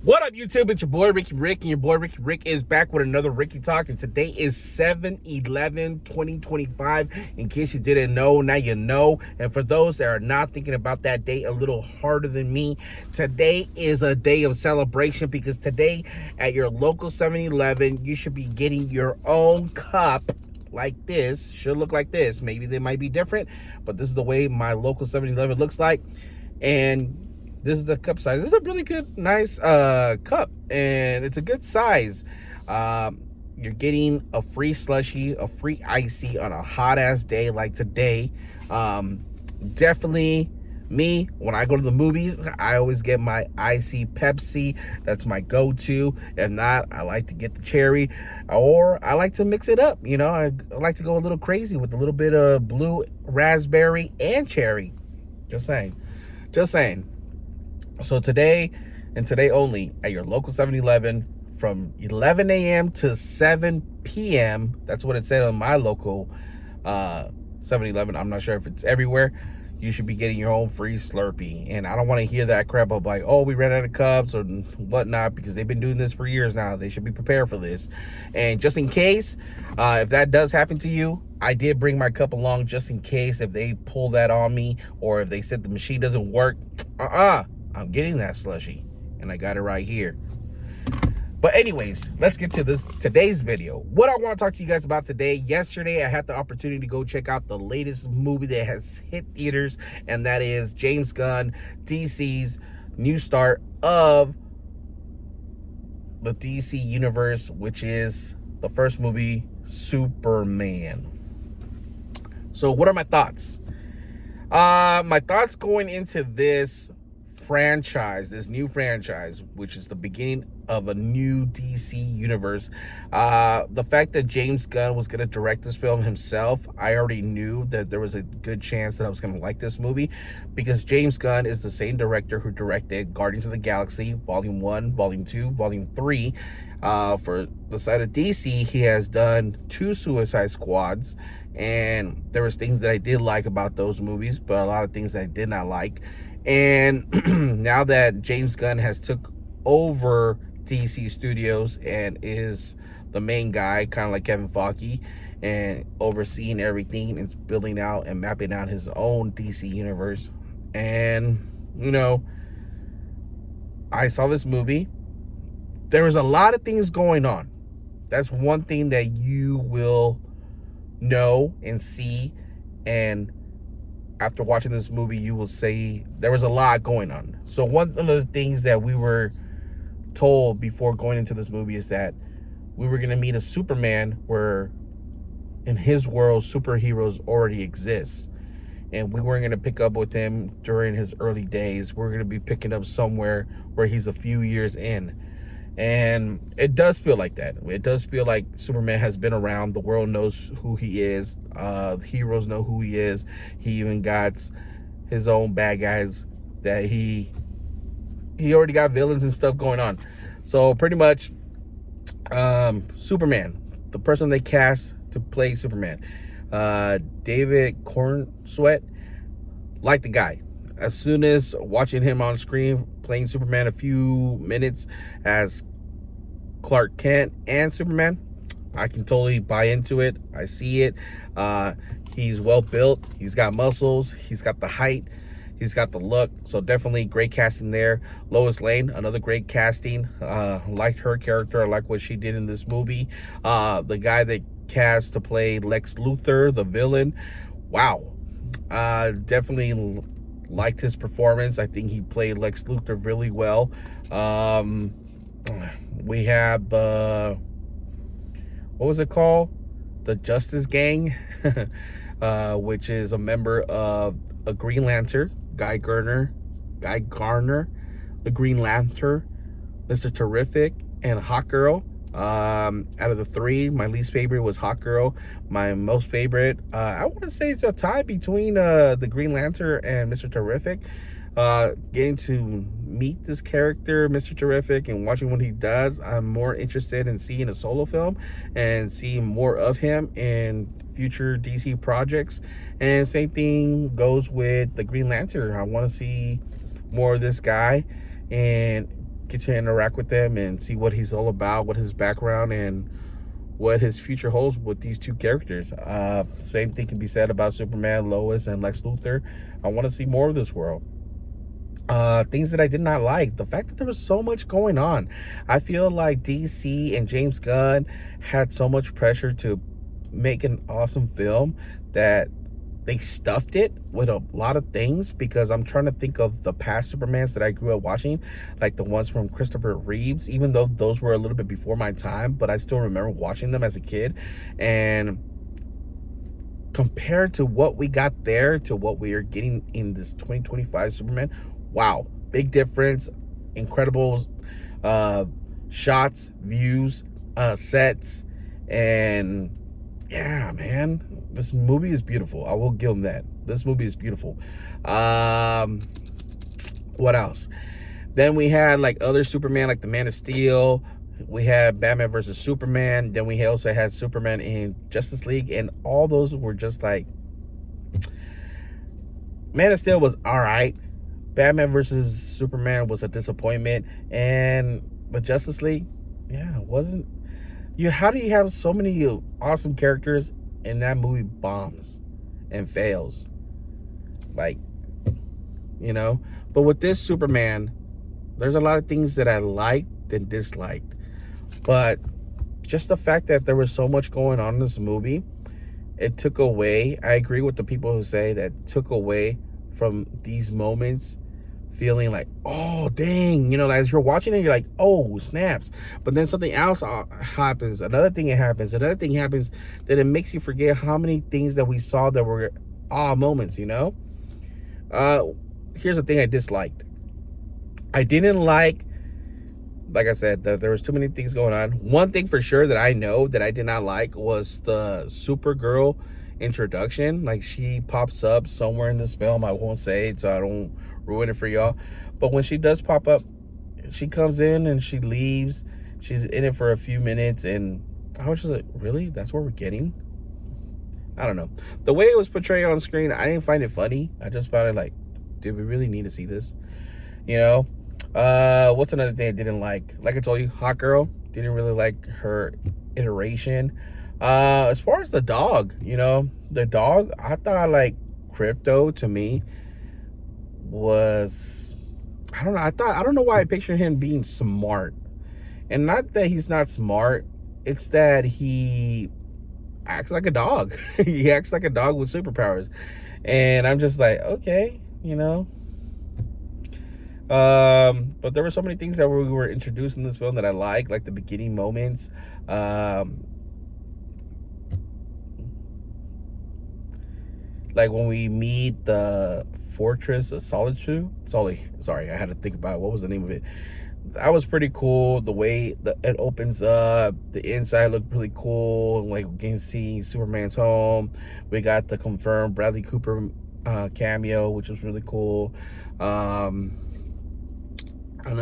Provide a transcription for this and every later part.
What up, YouTube? It's your boy Ricky Rick, and your boy Ricky Rick is back with another Ricky Talk. And today is 7/11/2025. In case you didn't know, now you know. And for those that are not thinking about that date a little harder than me, today is a day of celebration because today at your local 7-Eleven, you should be getting your own cup like this. Should look like this. Maybe they might be different, but this is the way my local 7-Eleven looks like. And this is the cup size. This is a really good, nice cup, and it's a good size. You're getting a free slushie, a free icy on a hot ass day like today. Definitely me, when I go to the movies, I always get my icy Pepsi. That's my go-to. If not, I like to get the cherry, or I like to mix it up. You know, I like to go a little crazy with a little bit of blue raspberry and cherry. Just saying. So today, and today only, at your local 7-Eleven, from 11 a.m. to 7 p.m., that's what it said on my local 7-Eleven. I'm not sure if it's everywhere. You should be getting your own free Slurpee. And I don't want to hear that crap of like, oh, we ran out of cups or whatnot, because they've been doing this for years now. They should be prepared for this. And just in case, if that does happen to you, I did bring my cup along just in case if they pull that on me, or if they said the machine doesn't work. I'm getting that slushie, and I got it right here. But anyways, let's get to today's video. What I want to talk to you guys about today. Yesterday, I had the opportunity to go check out the latest movie that has hit theaters, and that is James Gunn, DC's new start of the DC universe, which is the first movie, Superman. So what are my thoughts? My thoughts going into this new franchise, which is the beginning of a new DC universe. The fact that James Gunn was going to direct this film himself, I already knew that there was a good chance that I was going to like this movie, because James Gunn is the same director who directed Guardians of the Galaxy Volume 1, Volume 2, Volume 3. For the side of DC, he has done 2 Suicide Squads, and there was things that I did like about those movies, but a lot of things that I did not like. And now that James Gunn has took over DC Studios and is the main guy, kind of like Kevin Feige, and overseeing everything and building out and mapping out his own DC universe. And, you know, I saw this movie. There was a lot of things going on. That's one thing that you will know and see, and after watching this movie, you will say there was a lot going on. So one of the things that we were told before going into this movie is that we were going to meet a Superman where in his world, superheroes already exist. And we weren't going to pick up with him during his early days. We're going to be picking up somewhere where he's a few years in. And it does feel like that. It does feel like Superman has been around. The world knows who he is. The heroes know who he is. He even got his own bad guys that he already got villains and stuff going on. So pretty much, Superman, the person they cast to play Superman, David Cornsweet, like the guy. As soon as watching him on screen playing Superman a few minutes as Clark Kent and Superman, I can totally buy into it. I see it. He's well built. He's got muscles. He's got the height. He's got the look. So definitely great casting there. Lois Lane, another great casting. Liked her character. I like what she did in this movie. The guy that cast to play Lex Luthor, the villain, wow. Definitely liked his performance. I think he played Lex Luthor really well. We have the, what was it called? The Justice Gang, which is a member of a Green Lantern, Guy Garner, the Green Lantern, Mr. Terrific, and Hawkgirl. Out of the 3, my least favorite was Hawkgirl. My most favorite, I want to say it's a tie between the Green Lantern and Mr. Terrific. Getting to meet this character, Mr. Terrific, and watching what he does, I'm more interested in seeing a solo film and seeing more of him in future DC projects. And same thing goes with the Green Lantern. I want to see more of this guy, and get to interact with him and see what he's all about, what his background, and what his future holds with these two characters. Same thing can be said about Superman, Lois, and Lex Luthor. I want to see more of this world. Things that I did not like, the fact that there was so much going on. I feel like DC and James Gunn had so much pressure to make an awesome film that they stuffed it with a lot of things, because I'm trying to think of the past Supermans that I grew up watching, like the ones from Christopher Reeves, even though those were a little bit before my time, but I still remember watching them as a kid. And compared to what we got there to what we are getting in this 2025 Superman, wow, big difference. Incredible shots, views, sets, and yeah, man, this movie is beautiful. I will give them that. This movie is beautiful. What else? Then we had like other Superman, like the Man of Steel. We had Batman versus Superman. Then we also had Superman in Justice League, and all those were just like, Man of Steel was all right. Batman versus Superman was a disappointment, and the Justice League, yeah, it wasn't. How do you have so many awesome characters and that movie bombs and fails? Like, but with this Superman, there's a lot of things that I liked and disliked, but just the fact that there was so much going on in this movie, it took away. I agree with the people who say that took away from these moments, feeling like, oh dang, as you're watching it, you're like, oh snaps, but then something else happens, another thing happens, then it makes you forget how many things that we saw that were moments. Here's the thing I disliked. I didn't like I said, that there was too many things going on. One thing for sure that I know that I did not like was the Supergirl introduction. Like, she pops up somewhere in this film, I won't say it so I don't ruin it for y'all, but when she does pop up, she comes in and she leaves. She's in it for a few minutes, and I was just like, really, that's what we're getting? I don't know, the way it was portrayed on screen, I didn't find it funny. I just found it like, did we really need to see this? What's another thing I didn't like I told you, Hot Girl, didn't really like her iteration. As far as the dog, the dog, I thought like Crypto, to me, was, I don't know why I pictured him being smart. And not that he's not smart, it's that he acts like a dog. He acts like a dog with superpowers. And I'm just like, okay, but there were so many things that we were introduced in this film that I like the beginning moments. Like when we meet the Fortress of Solitude. Sorry, I had to think about it. What was the name of it? That was pretty cool. The way it opens up, the inside looked really cool. Like, we can see Superman's home. We got the confirmed Bradley Cooper cameo, which was really cool. Another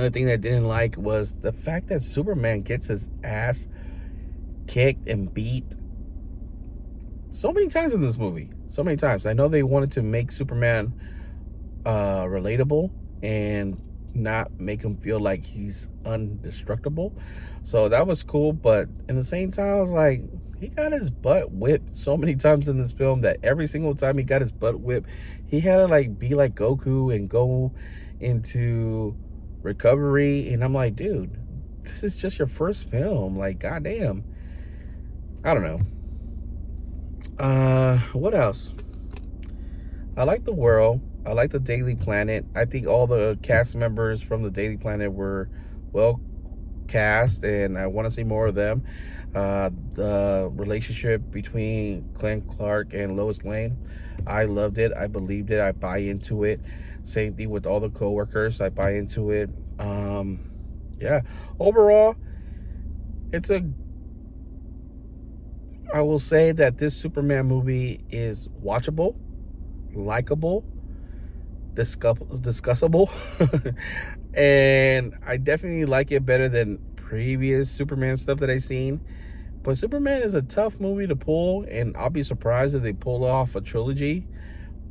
thing that I didn't like was the fact that Superman gets his ass kicked and beat so many times in this movie. So many times. I know they wanted to make Superman relatable and not make him feel like he's indestructible. So that was cool, but in the same time, I was like, he got his butt whipped so many times in this film that every single time he got his butt whipped, he had to like be like Goku and go into recovery. And I'm like, dude, this is just your first film. Like, goddamn. I don't know. What else? I like the world. I like the Daily Planet. I think all the cast members from the Daily Planet were well cast, and I want to see more of them. The relationship between Clint Clark and Lois Lane, I loved it. I believed it. I buy into it. Same thing with all the co-workers. I buy into it. Yeah. Overall, I will say that this Superman movie is watchable, likable, discussable, and I definitely like it better than previous Superman stuff that I've seen. But Superman is a tough movie to pull, and I'll be surprised if they pull off a trilogy.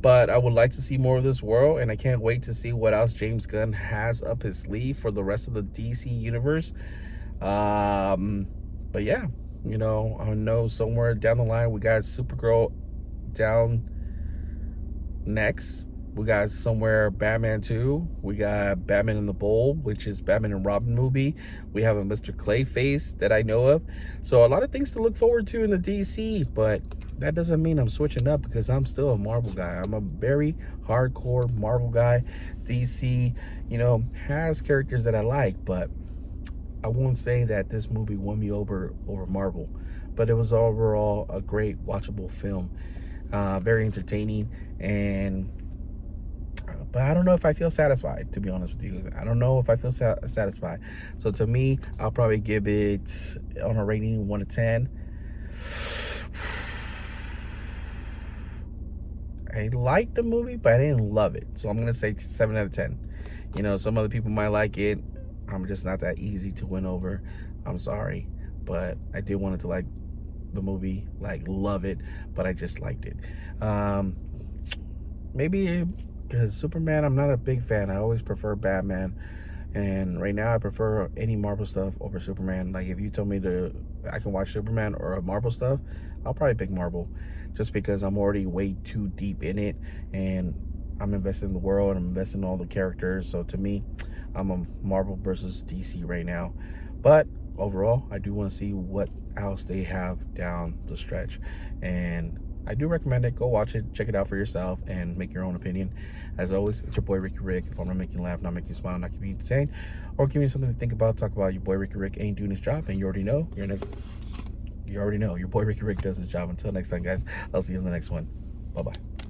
But I would like to see more of this world, and I can't wait to see what else James Gunn has up his sleeve for the rest of the DC universe. But yeah, you know, I know somewhere down the line we got Supergirl down next. We got somewhere Batman 2. We got Batman in the Bowl, which is Batman and Robin movie. We have a Mr. Clayface that I know of. So a lot of things to look forward to in the DC, but that doesn't mean I'm switching up because I'm still a Marvel guy. I'm a very hardcore Marvel guy. DC, you know, has characters that I like, but I won't say that this movie won me over Marvel. But it was overall a great watchable film. Very entertaining, and but I don't know if I feel satisfied, to be honest with you. I don't know if I feel satisfied. So to me, I'll probably give it on a rating 1 to 10. I liked the movie, but I didn't love it. So I'm gonna say 7 out of 10. You know, some other people might like it. I'm just not that easy to win over. I'm sorry, but I did want to like the movie, like love it, but I just liked it. Maybe because Superman, I'm not a big fan. I always prefer Batman, and right now I prefer any Marvel stuff over Superman. Like if you told me I can watch Superman or a Marvel stuff, I'll probably pick Marvel, just because I'm already way too deep in it, and I'm invested in the world, and I'm invested in all the characters. So to me, I'm a Marvel versus DC right now. But overall, I do want to see what else they have down the stretch, and I do recommend it. Go watch it, check it out for yourself, and make your own opinion. As always, it's your boy Ricky Rick. If I'm not making you laugh, not making you smile, not keeping you insane, or giving you something to think about, talk about, your boy Ricky Rick ain't doing his job, and you already know. You already know your boy Ricky Rick does his job. Until next time, guys, I'll see you in the next one. Bye bye.